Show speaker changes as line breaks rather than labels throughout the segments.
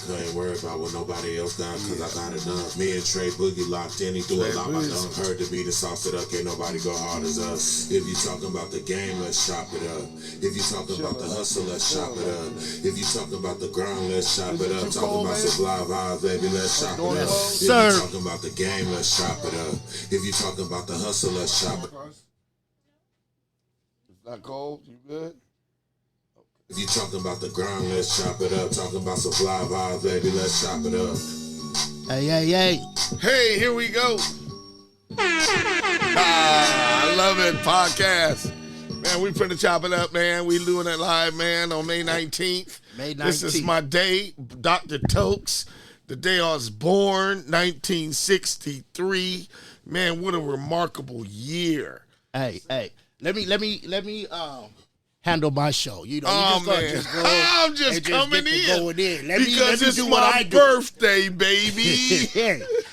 couldn't worry about what nobody else got, cause I got it done. Me and Trey Boogie locked in, he threw a lot my dumb. Heard the beat and sauce it up, can't nobody go hard as us. If you talking about the game, let's chop it up. If you talking about the hustle, let's chop it up. If you talking about the grind, let's chop it up. Talking about some Flava, baby, let's chop it up. If you talking about the game, let's chop it up. If you talking about the hustle, let's chop it up.
It's not cold, you good?
If you talking about the grind, let's chop it up. Talking about some fly vibes, baby, let's chop it up.
Hey.
Hey, here we go. I love it, podcast. Man, we finna chop it up, man. We doing it live, man, on May 19th.
May 19th.
This is my day, Dr. Tokes. The day I was born, 1963. Man, what a remarkable year.
Hey. Let me handle my show. You know,
I'm just coming in.
Going in. Let me
it's
do
my
what I do.
birthday, baby.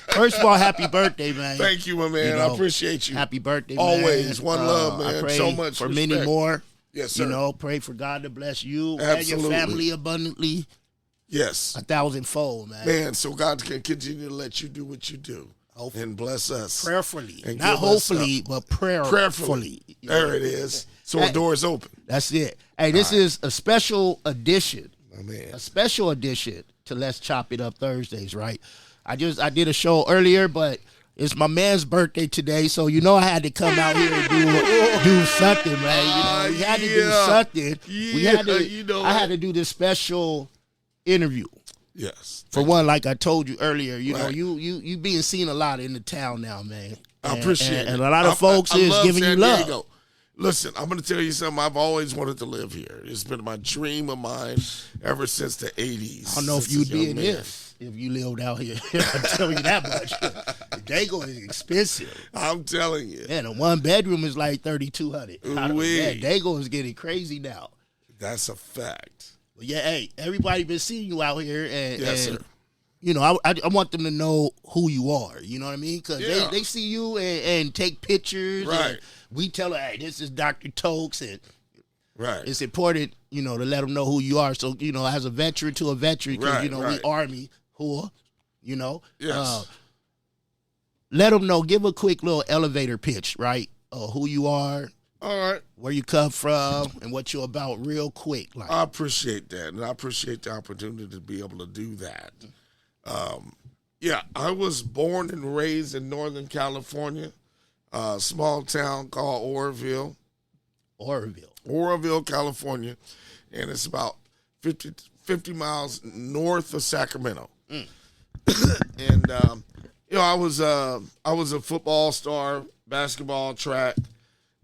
First of all, happy birthday, man.
Thank you, my man.
You know,
I appreciate you.
Happy birthday, man.
Always. One love, man.
I pray
so much
for
respect.
many more.
Yes, sir.
You know, pray for God to bless you
Absolutely.
and your family abundantly.
Yes.
1,000-fold, man.
Man, so God can continue to let you do what you do. Hopefully. And bless us.
Prayerfully.
And
not hopefully, but prayerfully.
There it is. So the door is open.
That's it. Hey, this is a special edition.
My man.
A special edition to Let's Chop It Up Thursdays, right? I did a show earlier, but it's my man's birthday today, so you know I had to come out here and do something, man. You know, we had to do something. I had to do this special interview.
Yes.
For one, like I told you earlier, you know, you being seen a lot in the town now, man.
I appreciate it.
And a lot of folks is giving you love.
Diego. Listen, I'm going to tell you something. I've always wanted to live here. It's been my dream of mine ever since the 80s.
I don't know if you'd be in this if you lived out here. I'll tell you that much. Dago is expensive.
I'm telling you.
Man, a one bedroom is like $3,200. Dago is getting crazy now.
That's a fact.
But yeah, hey, everybody been seeing you out here, and
sir.
You know, I want them to know who you are. You know what I mean? Because they see you and take pictures.
Right.
And we tell her, hey, this is Dr. Tokes, and it's important, you know, to let them know who you are. So, you know, as a veteran to a veteran, because, you know, we Army, you know.
Yes.
Let them know, give a quick little elevator pitch, right? Who you are.
All right.
Where you come from and what you're about real quick. Like.
I appreciate that, and I appreciate the opportunity to be able to do that. I was born and raised in Northern California, a small town called Oroville, California, and it's about 50 miles north of Sacramento. And I was a football star, basketball, track,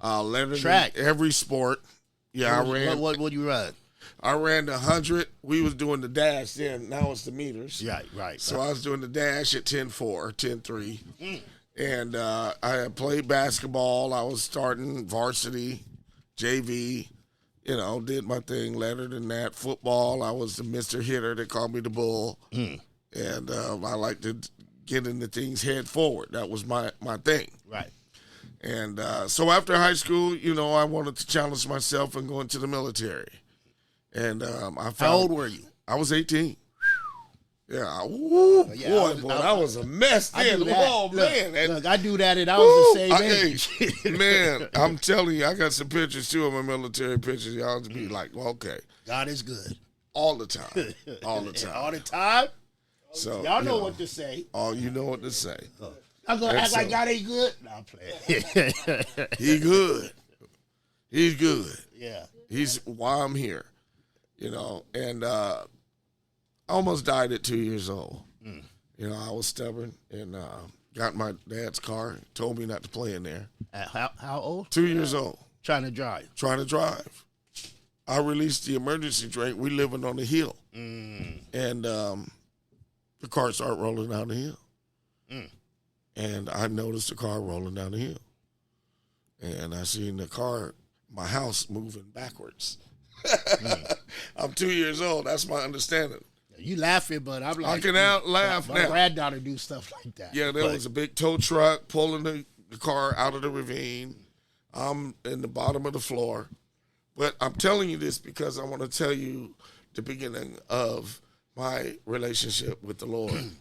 track, every sport. Yeah, I ran.
What you run?
I ran the 100. We was doing the dash then. Now it's the meters.
Right.
So I was doing the dash at 10.4, 10.3. And I had played basketball. I was starting varsity, JV, you know, did my thing, lettered in that. Football, I was the Mr. Hitter. They called me the Bull. And I like to get into things head forward. That was my thing.
Right.
And so after high school, you know, I wanted to challenge myself and go into the military. And I found.
How old were you?
I was 18. Yeah. Boy, that was a mess then. Oh, man.
Look, I do that and I was the same age.
Man, I'm telling you, I got some pictures too of my military pictures. Y'all to be like, well, okay.
God is good.
All the time. All the time.
All the time?
So
y'all know what to say.
Oh, you know what to say.
I'm going to act like God ain't good? No, I'm playing.
He good. He's good.
Yeah.
He's why I'm here. You know, and I almost died at 2 years old. You know, I was stubborn and got in my dad's car, told me not to play in there.
At how old?
2 years old.
Trying to drive.
I released the emergency brake. We living on the hill. And the car started rolling down the hill. And I noticed the car rolling down the hill. And I seen the car, my house, moving backwards. I'm 2 years old. That's my understanding.
You laughing, but I'm like,
I can laugh now.
My granddaughter do stuff like that.
Yeah, there was a big tow truck pulling the car out of the ravine. I'm in the bottom of the floor. But I'm telling you this because I want to tell you the beginning of my relationship with the Lord,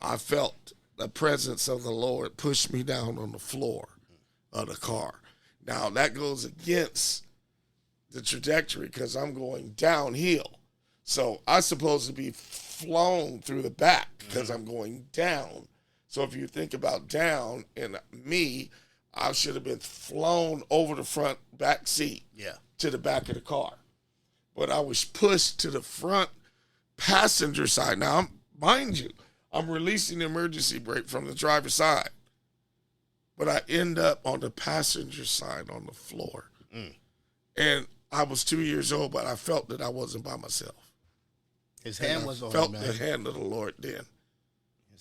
I felt the presence of the Lord push me down on the floor of the car. Now, that goes against the trajectory because I'm going downhill. So I'm supposed to be flown through the back because I'm going down. So if you think about down and me, I should have been flown over the front back seat to the back of the car. But I was pushed to the front passenger side. Now, mind you, I'm releasing the emergency brake from the driver's side. But I end up on the passenger side on the floor. And I was 2 years old, but I felt that I wasn't by myself.
His hand was on
felt
him,
the
man.
hand of the Lord then.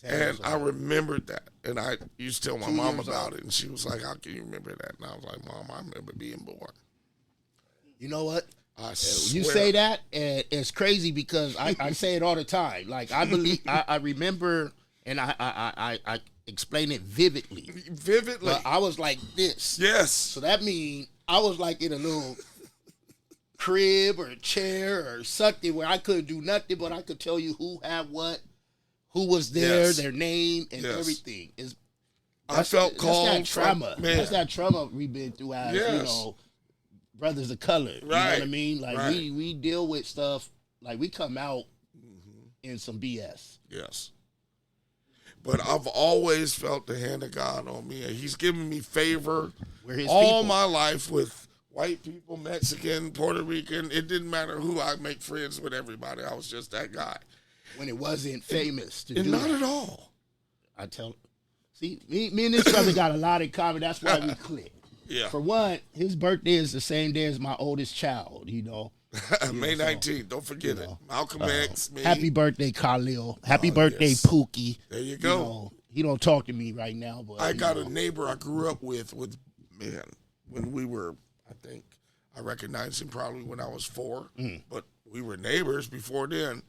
And I remembered that. And I used to tell my mom about it. And she was like, how can you remember that? And I was like, Mom, I remember being born.
You know what?
I
You say that, and it's crazy because I say it all the time. Like, I believe, I remember, and I explain it vividly.
Vividly.
But I was like this.
Yes.
So that means I was like in a little crib or a chair or something where I couldn't do nothing, but I could tell you who had what, who was there, their name, and everything.
I felt called.
That's that trauma.
Man.
That's that trauma we've been through as, you know, brothers of color. You know what I mean? Like, we deal with stuff, like, we come out in some BS.
Yes. But I've always felt the hand of God on me. And he's given me favor all my life with white people, Mexican, Puerto Rican. It didn't matter who. I make friends with everybody. I was just that guy.
When it wasn't famous to do
not
that.
At all.
I tell. See, me and this brother got a lot in common. That's why we click.
Yeah.
For one, his birthday is the same day as my oldest child, you know.
May 19th. Don't forget it. Malcolm X, me.
Happy birthday, Khalil. Happy birthday, Pookie.
There you
You
go.
know, he don't talk to me right now, but
I got a neighbor I grew up with man, when we were, I think, I recognized him probably when I was 4, but we were neighbors before then,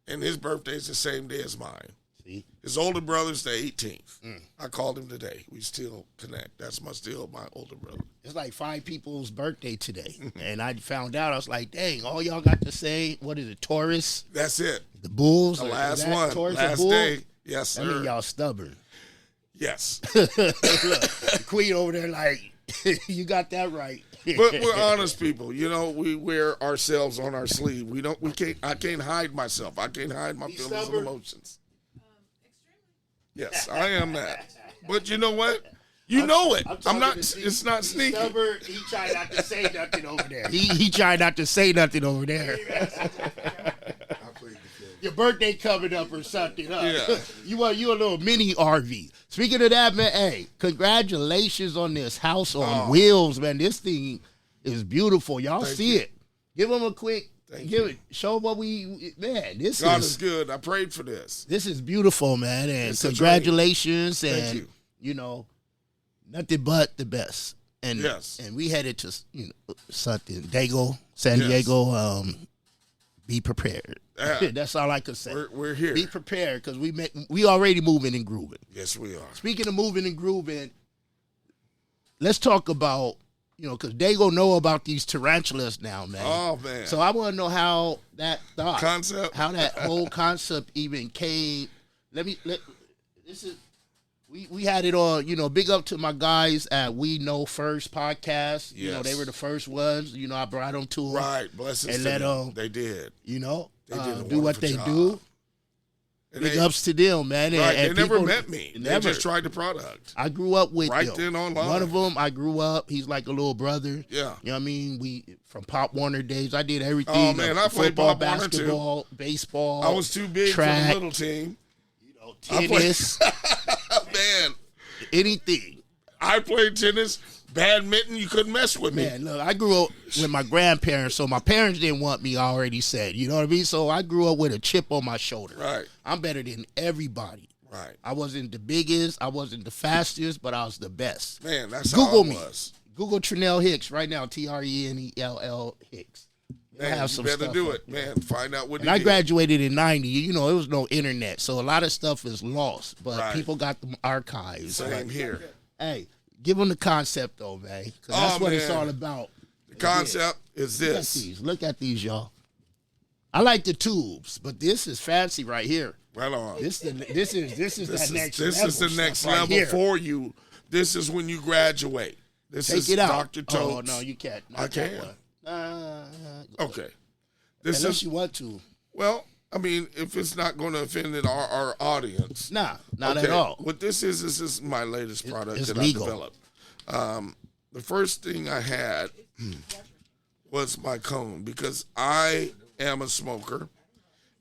and his birthday's the same day as mine.
See?
His older brother's the 18th. I called him today. We still connect. That's still my older brother.
It's like 5 people's birthday today, and I found out, I was like, dang, all y'all got to say, what is it, Taurus?
That's it.
The Bulls?
The last one.
Taurus
last
bull?
day. Yes, sir.
I mean, y'all stubborn.
Yes.
Look, the queen over there like, you got that right.
But we're honest people. You know, we wear ourselves on our sleeve. I can't hide myself. I can't hide my feelings and emotions. Yes, I am that. But you know what? You know it. I'm not. It's not sneaky.
Stubborn. He tried not to say nothing over there. He tried not to say nothing over there. Your birthday coming up or something, huh?
Yeah.
You a little mini RV. Speaking of that, man, hey, congratulations on this house on wheels, man. This thing is beautiful. Y'all see it. Give them a quick. Show what man. This
God is good. I prayed for this.
This is beautiful, man, and it's congratulations, and you know, nothing but the best. And and we headed to San Diego. Be prepared. That's all I could say.
We're here.
Be prepared because we already moving and grooving.
Yes, we are.
Speaking of moving and grooving, let's talk about. Because they gonna know about these tarantulas now, man.
Oh, man.
So I want to know how that
concept,
how that whole concept even came. We had it on, big up to my guys at We Know First podcast.
Yes.
They were the first ones. I brought them to them.
Right. Blessings
and
to
let
them. They did.
They
did
do what they
job.
do. And big ups to them, man.
Right.
And
they never met me. They just tried the product.
I grew up with
them. Then online.
One of them, I grew up. He's like a little brother.
Yeah.
You know what I mean? We from Pop Warner days. I did everything.
Oh, man. I played
football,
Pop Warner,
basketball,
too.
baseball.
I was too big
track,
for the little team.
Tennis.
Man.
Anything.
I played tennis. Badminton, you couldn't mess with me.
Man, look, I grew up with my grandparents, so my parents didn't want me, I already said. You know what I mean? So I grew up with a chip on my shoulder.
Right.
I'm better than everybody.
Right.
I wasn't the biggest, I wasn't the fastest, but I was the best.
Man, that's
Google
how I
me.
was.
Google Trenell Hicks right now, Trenell Hicks.
Man,
have some
you better
stuff
do
up
it, man. Find out what
and I graduated in 90. It was no internet, so a lot of stuff is lost, but people got the archives.
Same here.
Hey, give them the concept, though, man. Because that's what it's all about.
The concept is this.
Look at these, y'all. I like the tubes, but this is fancy right here.
Right on.
This is that next level.
This is the next
right
level
here.
for you. This is when you graduate. This
Take
is
it out.
Dr. Tokes.
Oh no, you can't. Not
I
that
can.
one.
Okay. This
Unless
is
you want to.
well. I mean, if it's not going to offend our audience,
Nah, not at all.
What this is my latest product
it's
that
legal.
I developed. The first thing I had was my cone because I am a smoker,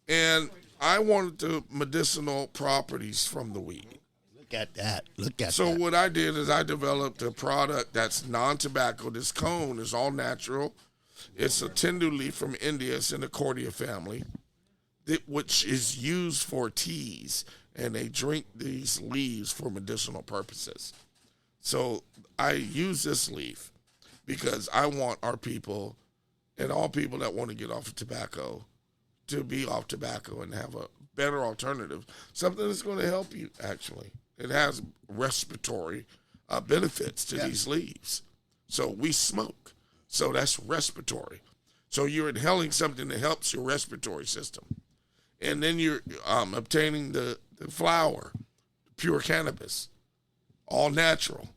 and I wanted the medicinal properties from the weed.
Look at that. Look at
So
that.
what I did is I developed a product that's non-tobacco. This cone is all natural. It's a tendu leaf from India. It's in the cordia family, which is used for teas, and they drink these leaves for medicinal purposes. So I use this leaf because I want our people and all people that want to get off of tobacco to be off tobacco and have a better alternative, something that's going to help you, actually. It has respiratory benefits to these leaves. So we smoke. So that's respiratory. So you're inhaling something that helps your respiratory system. And then you're obtaining the flower, pure cannabis, all natural.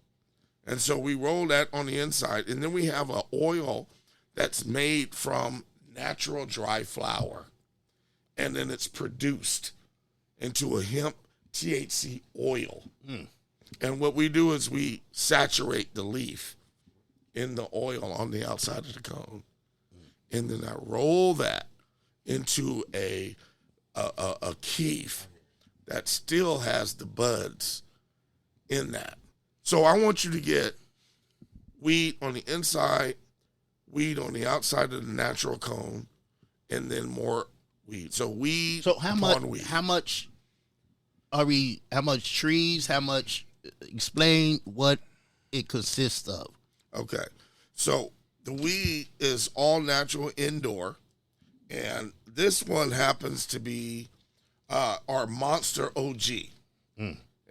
And so we roll that on the inside. And then we have an oil that's made from natural dry flower. And then it's produced into a hemp THC oil. And what we do is we saturate the leaf in the oil on the outside of the cone. And then I roll that into a keef that still has the buds in that. So I want you to get weed on the inside, weed on the outside of the natural cone, and then more weed. So weed.
So how much?
Weed.
How much are we? How much trees? How much? Explain what it consists of.
Okay, so the weed is all natural indoor, and this one happens to be our Monster OG.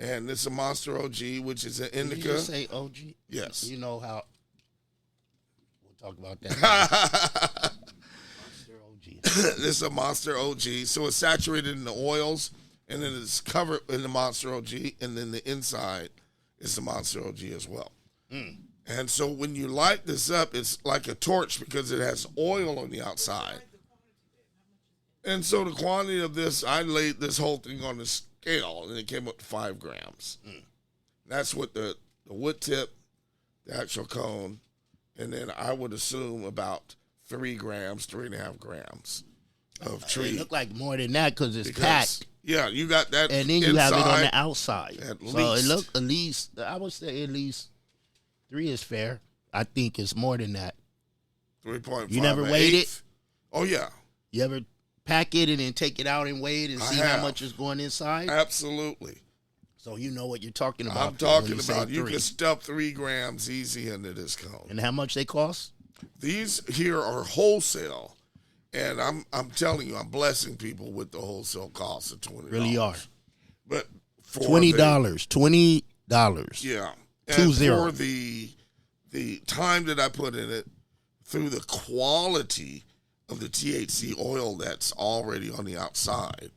And it's a Monster OG, which is an indica.
Did you just say OG?
Yes.
You know how. We'll talk about that. Monster OG.
This is a Monster OG. So it's saturated in the oils, and then it's covered in the Monster OG, and then the inside is the Monster OG as well. And so when you light this up, it's like a torch because it has oil on the outside. And so the quantity of this, I laid this whole thing on the scale, and it came up to 5 grams. That's what the wood tip, the actual cone, and then I would assume about 3 grams, 3.5 grams of tree.
It looked like more than that because it's packed.
Yeah, you got that
And then you
inside,
have it on the outside.
At
So
least.
it looked at least, I would say at least 3 is fair. I think it's more than that.
3.5.
You never weighed it?
Oh, yeah.
You ever pack it and then take it out and weigh it and see how much is going inside?
Absolutely.
So you know what you're talking about.
I'm talking
when
about
say
you
3.
can stuff 3 grams easy into this cone.
And how much they cost?
These here are wholesale, and I'm telling you, I'm blessing people with the wholesale cost of $20.
Really are.
But for
$20. $20.
Yeah.
20.
For the time that I put in it, through the quality of the THC oil that's already on the outside,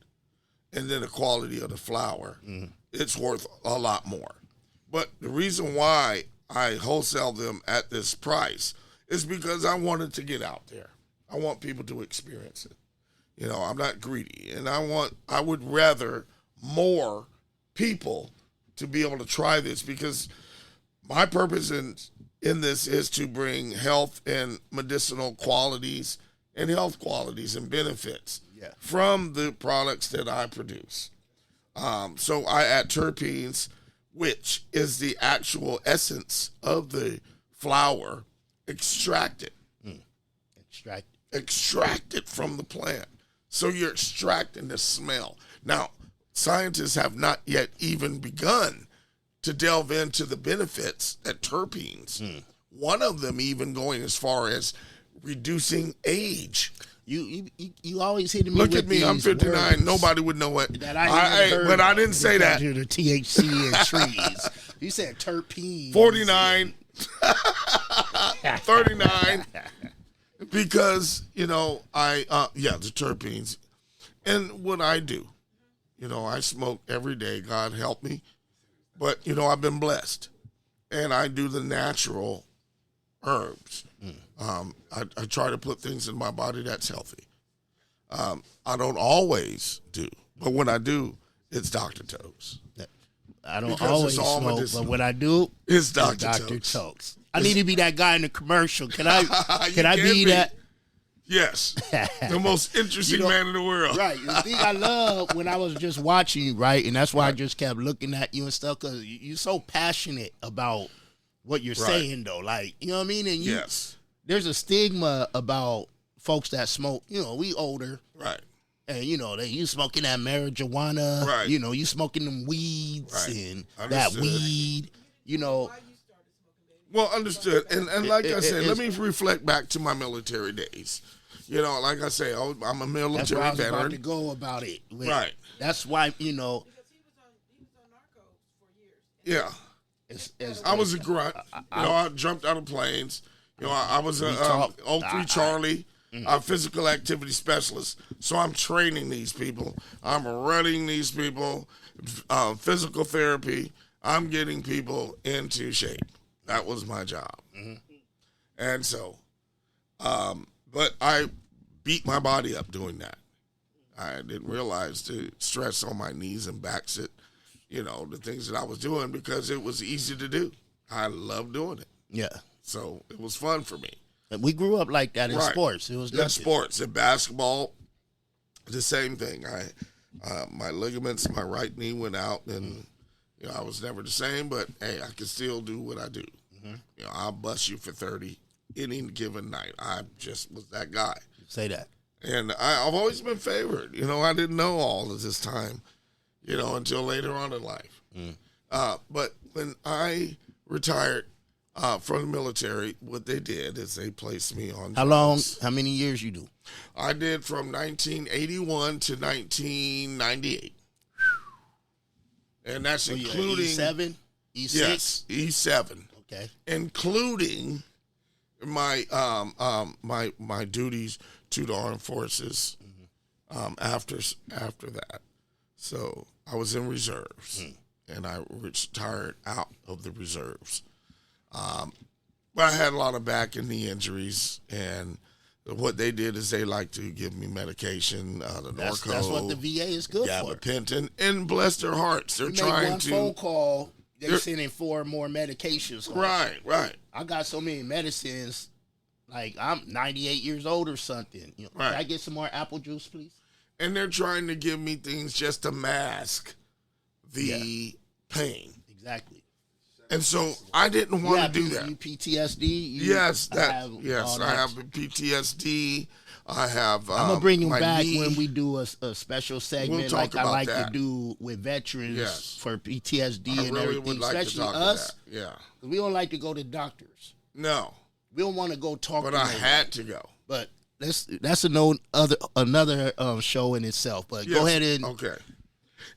and then the quality of the flower, it's worth a lot more. But the reason why I wholesale them at this price is because I wanted to get out there. I want people to experience it. You know, I'm not greedy, and I would rather more people to be able to try this, because my purpose in this is to bring health and medicinal qualities and health qualities and benefits from the products that I produce. So I add terpenes, which is the actual essence of the flower, extracted from the plant. So you're extracting the smell. Now, scientists have not yet even begun to delve into the benefits that terpenes. One of them even going as far as reducing age.
You always hitting me.
Look
with
at me, I'm
these
59.
words
Nobody would know what.
that I never heard
But I
of
didn't say
when it
that.
comes to the THC and trees. You said terpenes.
49, 39, Because, the terpenes. And what I do, I smoke every day. God help me. But, I've been blessed. And I do the natural herbs. I try to put things in my body that's healthy. I don't always do. But when I do, it's Dr. Tokes.
I don't always smoke, medicinal. But when I do,
it's Dr.
Tokes. I need to be that guy in the commercial. Can I be that?
Yes. The most interesting man in the world.
Right. The thing I love when I was just watching you, right, and that's why I just kept looking at you and stuff, because you're so passionate about what you're saying, though. Like, you know what I mean? And there's a stigma about folks that smoke. We older.
Right.
And, you smoking that marijuana.
Right.
You smoking them weeds and that weed,
Well, understood. And like I said, let me reflect back to my military days. Like I say, I'm a military
that's where I was
veteran.
about to go about it.
Right.
That's why,
Because he was on narcos for years.
Yeah. I was a grunt. I jumped out of planes. I was a 03 Charlie, physical activity specialist. So I'm training these people. I'm running these people, physical therapy. I'm getting people into shape. That was my job. Mm-hmm. And so, but I beat my body up doing that. I didn't realize the stress on my knees and backs, the things that I was doing, because it was easy to do. I loved doing it.
Yeah.
So it was fun for me.
And we grew up like that in sports. It was
sports. In basketball, the same thing. My ligaments, my right knee went out, and I was never the same, but hey, I can still do what I do. Mm-hmm. I'll bust you for 30 any given night. I just was that guy.
Say that.
And I've always been favored. I didn't know all of this time, until later on in life. But when I retired from the military, what they did is they placed me on drugs.
How many years you do?
I did from 1981 to 1998. And that's including
E7, E6.
Yes, E7.
Okay.
Including my my duties to the armed forces after that. So I was in reserves, and I retired out of the reserves. But I had a lot of back and knee injuries, and what they did is they like to give me medication, the Norco.
That's what the VA is good for.
Gabapentin, and bless their hearts, they're trying
one
to.
Phone call, they're sending 4 more medications home.
Right.
I got so many medicines, like I'm 98 years old or something. Can I get some more apple juice, please?
And they're trying to give me things just to mask the pain.
Exactly.
And so I didn't want to do that.
You PTSD?
I have PTSD. I have.
I'm gonna bring you back
knee.
when we do a special segment like I like to do with veterans for PTSD and everything.
Would like
especially
to talk
us.
About that. Yeah.
We don't like to go to doctors.
No.
We don't want to go talk.
But I had to go.
But that's another show in itself. But go ahead and
okay.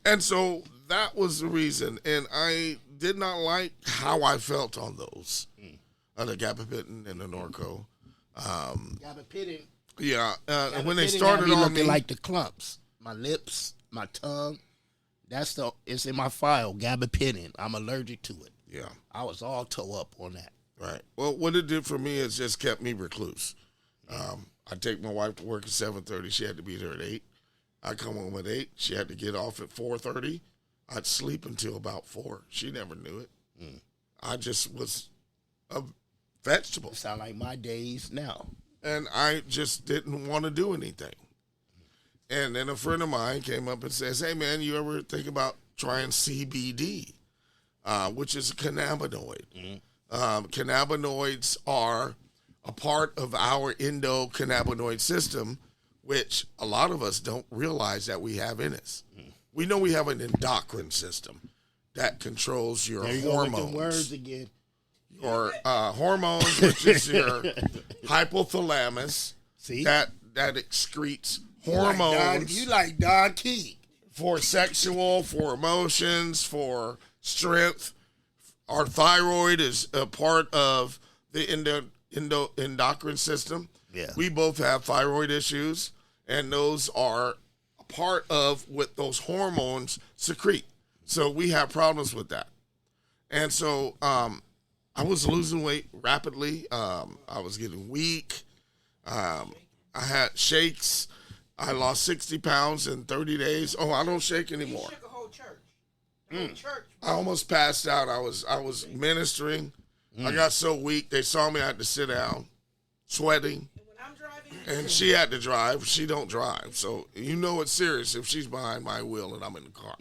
And so that was the reason, and I did not like how I felt on those, the gabapentin and the Norco.
Gabapentin.
Yeah, when they
Gabapentin
started on me,
like the clumps, my lips, my tongue. It's in my file. Gabapentin. I'm allergic to it.
Yeah,
I was all toe up on that.
Right. Well, what it did for me is just kept me recluse. I take my wife to work at 7:30. She had to be there at 8. I come home at 8. She had to get off at 4:30. I'd sleep until about 4. She never knew it. I just was a vegetable.
Sound like my days now.
And I just didn't want to do anything. And then a friend of mine came up and says, "Hey, man, you ever think about trying CBD, which is a cannabinoid?" Cannabinoids are a part of our endocannabinoid system, which a lot of us don't realize that we have in us. We know we have an endocrine system that controls your hormones.
Go with the words again.
Your hormones, which is your hypothalamus.
See?
That excretes hormones.
You like Don Key.
For sexual, for emotions, for strength. Our thyroid is a part of the endocrine system.
Yeah.
We both have thyroid issues, and those are a part of what those hormones secrete. So we have problems with that. And so I was losing weight rapidly. I was getting weak. I had shakes. I lost 60 pounds in 30 days. Oh, I don't shake anymore.
You shook a whole church. Whole church.
I almost passed out. I was ministering. I got so weak. They saw me. I had to sit down, sweating.
And when I'm driving,
And she had to drive. She don't drive. So you know it's serious if she's behind my wheel and I'm in the car.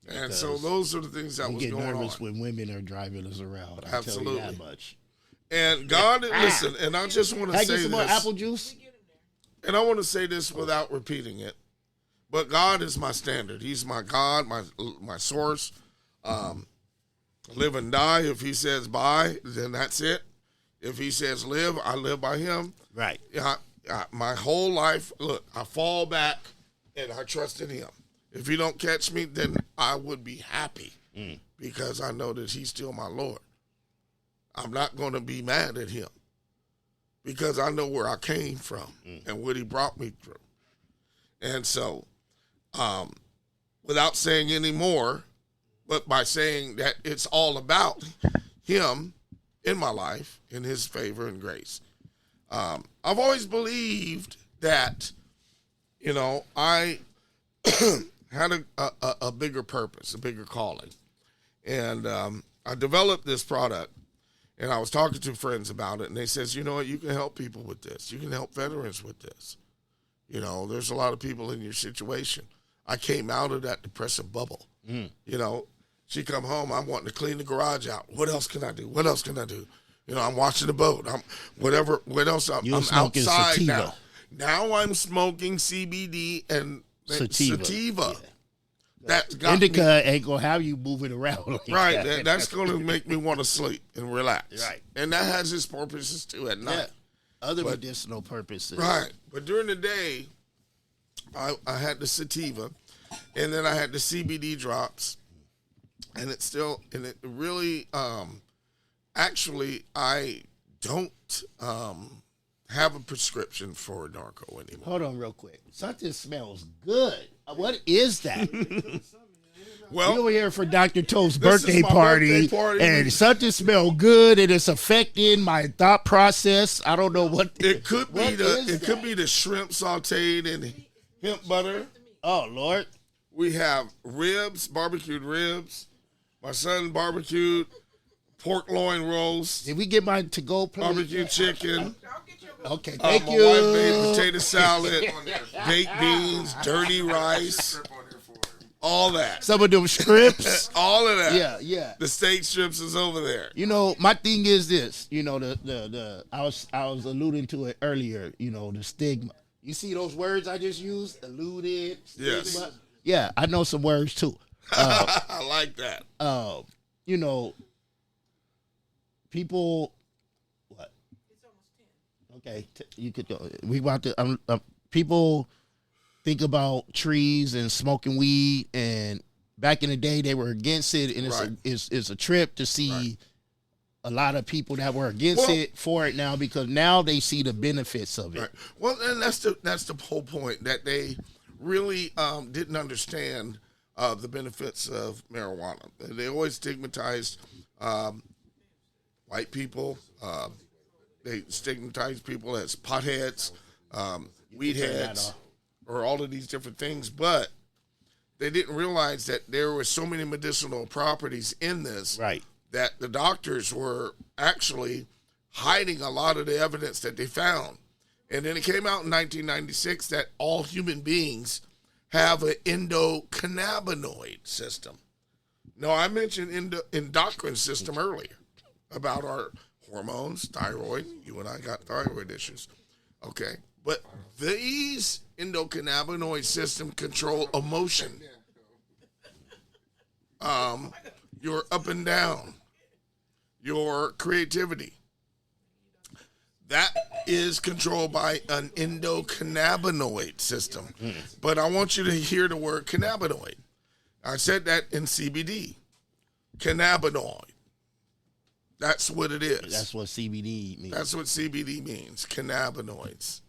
And so those are the things that
You
was
get
going
nervous
on.
when women are driving us around. I
Absolutely.
tell you that much.
And God, listen, and I just want
Can
to
I get
say
some more
this.
apple juice?
And I want to say this without repeating it. But God is my standard. He's my God, my source. Live and die. If he says bye, then that's it. If he says live, I live by him.
Right.
My whole life, look, I fall back and I trust in him. If he don't catch me, then I would be happy because I know that he's still my Lord. I'm not going to be mad at him because I know where I came from and what he brought me through. And so, without saying any more, but by saying that it's all about him in my life, in his favor and grace. I've always believed that, I had a bigger purpose, a bigger calling. And I developed this product, and I was talking to friends about it, and they says, you know what, you can help people with this. You can help veterans with this. There's a lot of people in your situation. I came out of that depressive bubble. She come home, I'm wanting to clean the garage out. What else can I do? What else can I do? I'm watching the boat. What else? I'm outside
sativa.
Now I'm smoking CBD and sativa.
Yeah.
That got
Indica ain't gonna have you moving around. Like
right.
that.
That's gonna make me want to sleep and relax.
Right.
And that has its purposes too at night.
Yeah. Other medicinal purposes.
Right. But during the day, I had the sativa, and then I had the CBD drops, and it really, actually, I don't have a prescription for narco anymore.
Hold on real quick. Something smells good. What is that?
Well,
We over here for Dr. Tokes'
This is
birthday
my
party,
birthday party.
and something smells good, and it's affecting my thought process. I don't know what
it could be
what is
could
that?
be the shrimp sauteed in hemp butter.
Oh Lord,
We have ribs, barbecued ribs. My son barbecued pork loin rolls,
did we get my to-go plate?
barbecue chicken.
Okay, thank
My
you.
wife made potato salad, baked beans, dirty rice, all that.
Some of them strips.
All of that.
Yeah.
The steak strips is over there.
My thing is this. The I was alluding to it earlier. The stigma. You see those words I just used? Alluded. Stigma.
Yes.
Yeah, I know some words too.
I like that.
People. What? Okay, you could go. We about to. People think about trees and smoking weed, and back in the day they were against it, and
Right.
it's a trip to see a lot of people that were against it for it now, because now they see the benefits of it.
Right. Well, and that's the whole point, that they really didn't understand the benefits of marijuana. They always stigmatized white people. They stigmatize people as potheads, weed heads, or all of these different things. But they didn't realize that there were so many medicinal properties in this,
Right.
that the doctors were actually hiding a lot of the evidence that they found. And then it came out in 1996 that all human beings have an endocannabinoid system. Now, I mentioned endocrine system earlier about our hormones, thyroid. You and I got thyroid issues. Okay. But these endocannabinoid system control emotion. Your up and down, your creativity. That is controlled by an endocannabinoid system. But I want you to hear the word cannabinoid. I said that in CBD. Cannabinoid. That's what it is.
That's what CBD means.
That's what CBD means, cannabinoids.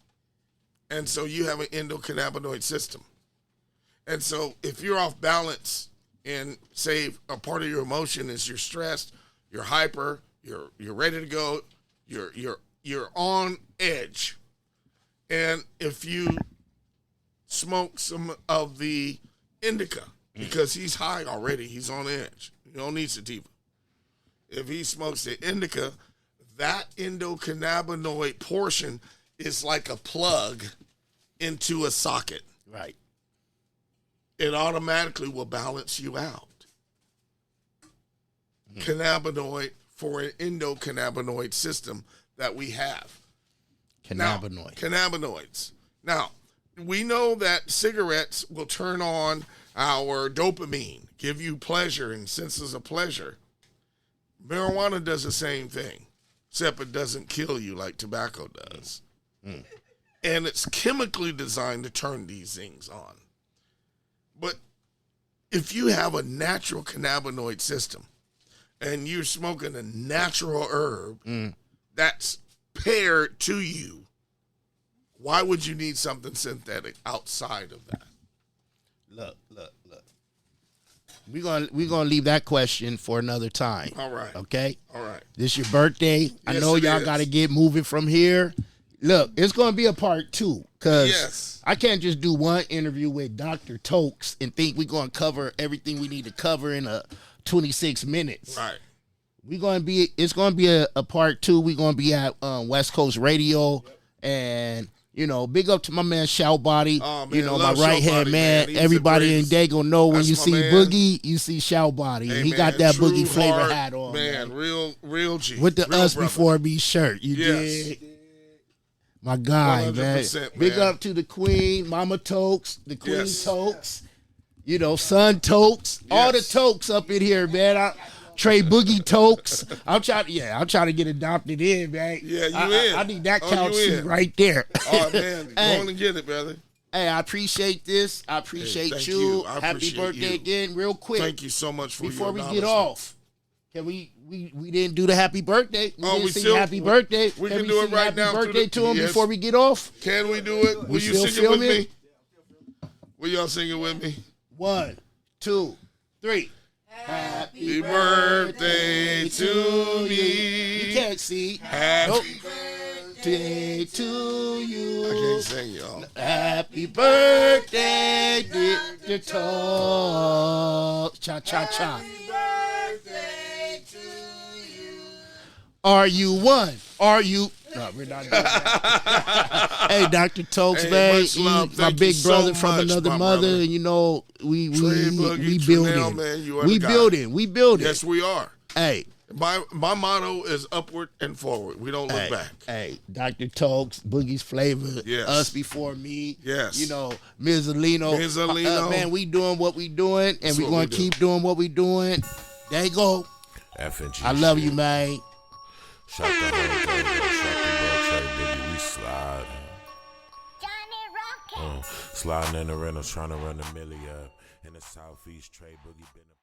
And so you have an endocannabinoid system. And so if you're off balance and say a part of your emotion is you're stressed, you're hyper, you're ready to go, you're on edge. And if you smoke some of the indica, because he's high already, he's on edge. You don't need sativa. If he smokes the indica, that endocannabinoid portion is like a plug into a socket.
Right.
It automatically will balance you out. Cannabinoid for an endocannabinoid system that we have. Cannabinoids. Now, we know that cigarettes will turn on our dopamine, give you pleasure and senses of pleasure. Marijuana does the same thing, except it doesn't kill you like tobacco does. And it's chemically designed to turn these things on. But if you have a natural cannabinoid system and you're smoking a natural herb that's paired to you, why would you need something synthetic outside of that?
Look. We're gonna leave that question for another time.
All right.
Okay?
All right.
This your birthday. I know y'all got to get moving from here. Look, it's going to be a part 2 because I can't just do one interview with Dr. Tokes and think we're going to cover everything we need to cover in 26 minutes.
Right.
It's going to be a part 2. We're going to be at West Coast Radio and, you know, big up to my man Shout Body.
Oh, man,
you know, my right hand man.
He's
Everybody in Dago know when
That's
you
my
see
man.
Boogie, you see Shout Body.
Hey,
he
man,
got that
true
Boogie flavor
heart,
hat on.
Man, real G.
With the
real
Us
brother.
Before Me shirt. You dig? My guy, man.
100%,
Big
man.
up to the Queen, Mama Tokes, the Queen
Yes.
Tokes, you know, Son Tokes, all the
Yes.
Tokes up in here, man. Trey Boogie Tokes. I'm trying to get adopted in, man.
Yeah, you in.
I need that
Oh,
couch
you
seat
in.
right there.
Oh, man.
Hey.
Go on and get it, brother.
Hey, I appreciate this. I appreciate
thank
you.
you. I
Happy
appreciate
birthday
you.
again, real quick.
Thank you so much for
Before
your
we get
acknowledgement.
off, can we didn't do the happy birthday. We didn't sing happy birthday.
We
Can
can do it
sing
right
happy
now through
birthday
the-
to him
yes.
before we get off?
Can we do it? Will you
still
sing it with
filming?
me? Will y'all sing it with me?
1, 2, 3.
Happy birthday to me.
You can't see.
Happy
Nope. Birthday to you.
I can't sing, y'all.
Happy birthday, dear Tokes. Cha cha cha. Are you one? Are you? No, we're not doing that. Hey, Dr. Tokes,
Hey,
man.
much love.
He's my
Thank you
big
so
brother from
much,
another
my
mother,
brother.
and you know we
Trey Boogie,
building.
Trunell, man, you are
We
the guy.
building. We building.
Yes, we are.
Hey.
My motto is upward and forward. We don't look back.
Hey, Dr. Tokes, Boogie's Flavor,
Yes.
Us Before Me.
Yes.
You know, Mizzalino.
Mizzalino.
Man, we doing what we doing, and
That's
we're
what
going
we
to
do.
keep doing what we doing. There you go.
FNG.
I love
shit.
you, man.
Shot the whole thing, shot the world, Trey Boogie, we sliding. Sliding in the rentals, trying to run the milli up. In the southeast, Trey Boogie been a